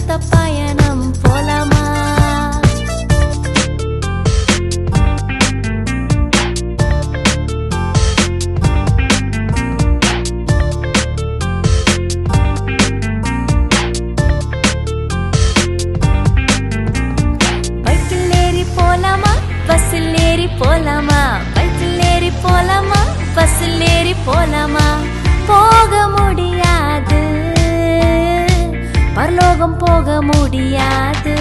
பரிசுத்த பயணம் போலாமா? பைக்கில் ஏறி போலாமா, பஸ்ஸில் ஏறி போலாமா? பைக்கில் ஏறி போலாமா, பஸ்ஸில் ஏறி போலாமா? போக முடியாது, பரலோகம் போக முடியாது,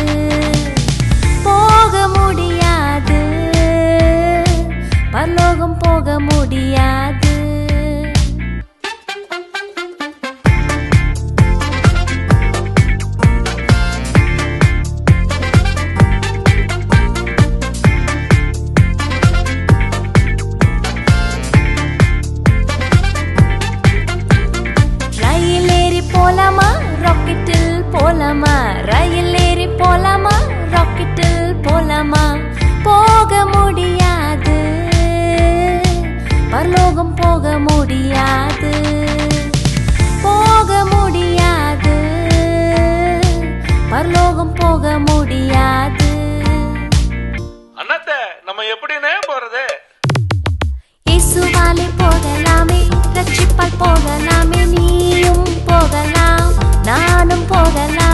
போக முடியாது, பரலோகம் போக முடியாது. ரயில் ஏறி போலாமா, ராக்கெட்டில் போலாமா? ரயில் ஏறி போலாமா, ராக்கெட்டில் போலாமா? போக முடியாது, பரலோகம் போக முடியாது, போக முடியாது, பரலோகம் போக முடியாது. அண்ணாத்த நம்ம எப்படினே போறது? இயேசுவாலே போகலாமே, ரட்சிப்பால் போகலாமே, நீயும் போகலாம், நானும் போகலாம்.